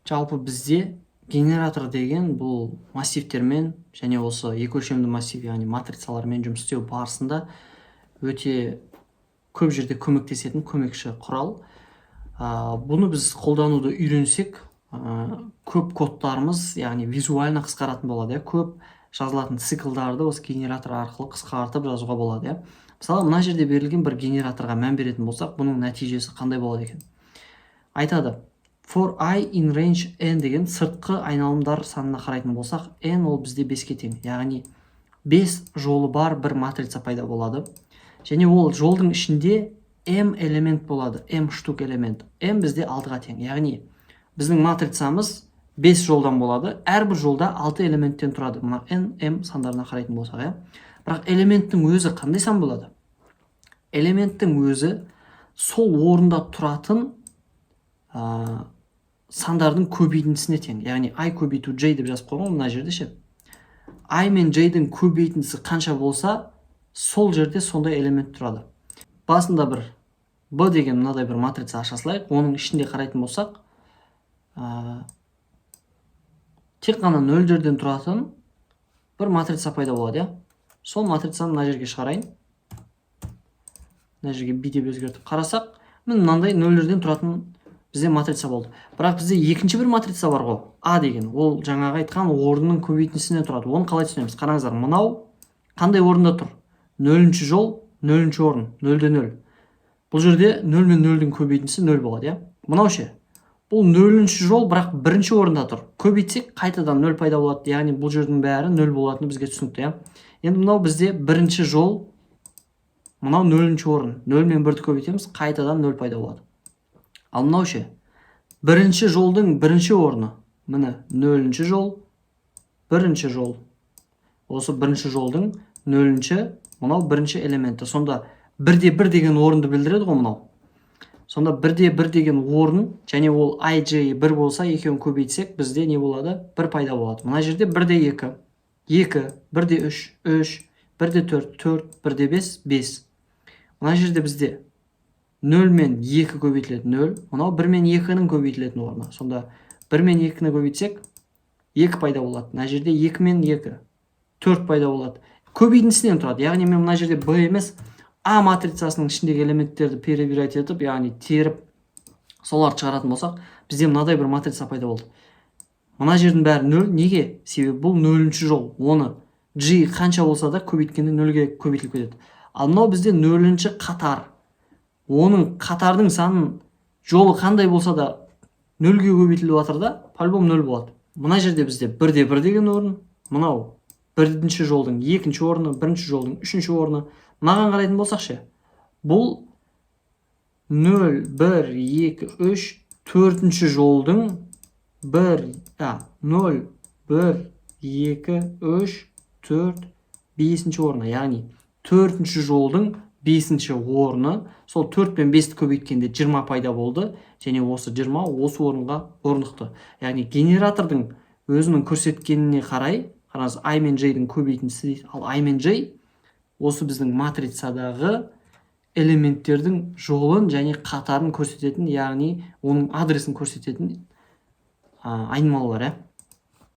Жалпы бізде генератор деген бұл массивтермен және осы екі өлшемді массив, яғни матрицалармен жұмыс істеу барысында өте көп жерде көмектесетін көмекші құрал. Бұны біз қолдануды үйренсек, көп кодтарымыз, яғни визуально қысқаратын болады. Көп жазылатын циклдарды осы генератор арқылы қысқартып жазуға болады. Мысалы, мына жерде берілген бір генераторға мән беретін болсақ, бұның нәтижесі қандай болады екен? Айтады, for I in range n деген сыртқы айналымдар санына қарайтын болсақ, n ол бізде 5-ке тең. Яғни 5 жолы бар бір матрица пайда болады. Және ол жолдың ішінде m элемент болады, m штук элемент. m бізде 6-ға тең. Яғни біздің матрицамыз 5 жолдан болады. Әрбір жолда 6 элементтен тұрады. Мына n, m сандарына қарайтын болсақ, бірақ элементтің өзі қандай сан болады? Элементтің өзі сол орында тұратын сандардың көбейтіндісіне тең. Яғни I көбейту J деп жазып қойған мына жерде ше. I мен J-дің көбейтіндісі қанша болса, сол жерде сондай элемент тұрады. Басында бір B деген мынадай бір матрица аша салайық. Оның ішінде қарайтын болсақ, тек қана нөлдерден тұратын бір матрица пайда болады. Сол матрицаны мына жерге шығарайын. Мына жерге B деп өзгертіп қарасақ, мынандай нөлдерден тұратын бізде матрица болды. Бірақ бізде екінші бір матрица бар ғой, A деген. Ол жаңағы айтқан орынның көбейтіндісінен тұрады. Оны қалай түсінеміз? Қараңыздар, мынау қандай орында тұр? 0-ші жол, 0-ші орын, 0-0. Бұл жерде 0 мен 0-дің көбейтіндісі 0 болады, Мынау ше. Бұл 0-ші жол, бірақ бірінші орында тұр. Көбейтсек, қайтадан 0 пайда болады. Яғни бұл жердің бәрі 0 болатыны бізге түсінікті, Енді мынау бізде бірінші жол, мынау 0-ші орын. 0 мен 1-ді көбейтеміз, қайтадан 0 пайда болады. Ал мынау ше. Бірінші жолдың бірінші орны. Міне 0-ші жол, бірінші жол. Осы бірінші жолдың 0-ші, мынау бірінші элементі. Сонда 1-1 деген орынды білдіреді ғой мынау. Сонда 1-1 деген орын, және ол I, J 1 болса, екеуін көбейтсек, бізде не болады? 1 пайда болады. Мына жерде 1-2, 2, 1-3, 3, 1-4, 4, 1-5, 5. Мына жерде бізде 0 мен 2 көбейтіледі 0, мынау 1 мен 2-нің көбейтілетін орны. Сонда 1 мен 2-ні көбейтсек, 2 пайда болады. Мына жерде 2 мен 2, 4 пайда болады. Көбейтіндісінен тұрады. Яғни мен мына жерде B емес, A матрицасының ішіндегі элементтерді перебирать етіп, яғни теріп, соларды шығаратын болсақ, бізде мынадай бір матрица пайда болды. Мына жердің бәрі 0. Неге? Себебі бұл 0-ші жол. Оны G қанша болса да көбейткенде 0-ге көбейтіліп кетеді. Ал мынау бізде 0-ші қатар. Оның қатардың санын жолы қандай болса да 0-ге көбейтіліп жатыр да, по-любому 0 болады. Мына жерде бізде 1-1 деген орын, мынау 1-ші жолдың 2-ші орны, 1-ші жолдың 3-ші орны. Мынаған қарайтын болсақ ше. Бұл 0, 1, 2, 3, 4-ші жолдың 0, 1, 2, 3, 4, 5-ші орны. Яғни 4-ші жолдың 5-ші орны. Сол 4 пен 5-ті көбейткенде 20 пайда болды. Және осы 20 осы орынға орнықты. Яғни генератордың өзінің көрсеткеніне қарай, қараңыз, I мен J-дің көбейтіндісі дейді. Ал I мен J осы біздің матрицадағы элементтердің жолын және қатарын көрсететін, яғни оның адресін көрсететін айнымалылар,